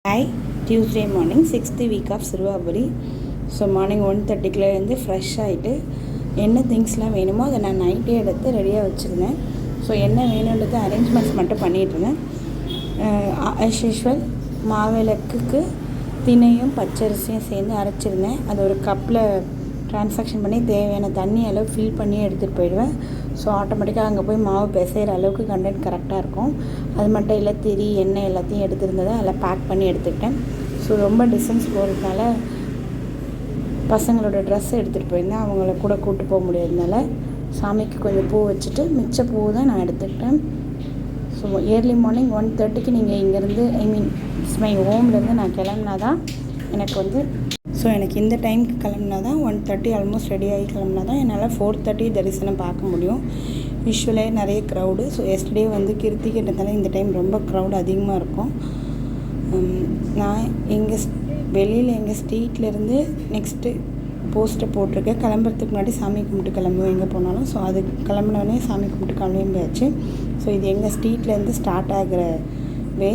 Hi, Tuesday morning, 6th week of Siruvaburi. So morning 1:30 fresh ஆகிட்டு என்ன திங்ஸ்லாம் வேணுமோ அதை நான் நைட்டே எடுத்து ரெடியாக வச்சுருந்தேன். ஸோ என்ன வேணுன்றது அரேஞ்ச்மெண்ட்ஸ் மட்டும் பண்ணிகிட்ருந்தேன். ஆஸ் யூஷுவல் மாவிளக்குக்கு தினையும் பச்சரிசியும் சேர்ந்து அரைச்சிருந்தேன். அது ஒரு கப்பில் ட்ரான்சாக்ஷன் பண்ணி தேவையான தண்ணி அளவு ஃபில் பண்ணி எடுத்துகிட்டு போயிடுவேன். ஸோ ஆட்டோமேட்டிக்காக அங்கே போய் மாவு பிசைகிற அளவுக்கு கண்டென்ட் கரெக்டாக இருக்கும். அது மட்டும் இல்லை, திரி எண்ணெய் எல்லாத்தையும் எடுத்துருந்ததை அதில் பேக் பண்ணி எடுத்துக்கிட்டேன். ஸோ ரொம்ப டிஸ்டன்ஸ் போகிறதுனால பசங்களோட ட்ரெஸ் எடுத்துகிட்டு போயிருந்தேன். அவங்கள கூட கூப்பிட்டு போக முடியாததுனால சாமிக்கு கொஞ்சம் பூ வச்சுட்டு மிச்ச பூ தான் நான் எடுத்துக்கிட்டேன். ஸோ ஏர்லி மார்னிங் 1:30 நீங்கள் இங்கேருந்து மை ஹோம்லேருந்து நான் கிளம்புனா தான் எனக்கு இந்த டைமுக்கு கிளம்புனா தான் 1:30 ஆல்மோஸ்ட் ரெடி ஆகி கிளம்புனா தான் என்னால் 4:30 தரிசனம் பார்க்க முடியும். யூஸ்வலே நிறைய க்ரௌடு. ஸோ எஸ்டர்டே கிருத்திகைன்றதால இந்த டைம் ரொம்ப க்ரௌடு அதிகமாக இருக்கும். நான் எங்கள் ஸ்ட்ரீட்லேருந்து நெக்ஸ்ட்டு போஸ்ட்டை போட்டிருக்கேன். கிளம்புறதுக்கு முன்னாடி சாமி கும்பிட்டு கிளம்புவோம் எங்கே போனாலும். ஸோ அது கிளம்புனோடனே சாமி கும்பிட்டு கிளம்பியாச்சு. ஸோ இது எங்கள் ஸ்ட்ரீட்லேருந்து ஸ்டார்ட் ஆகிற வே.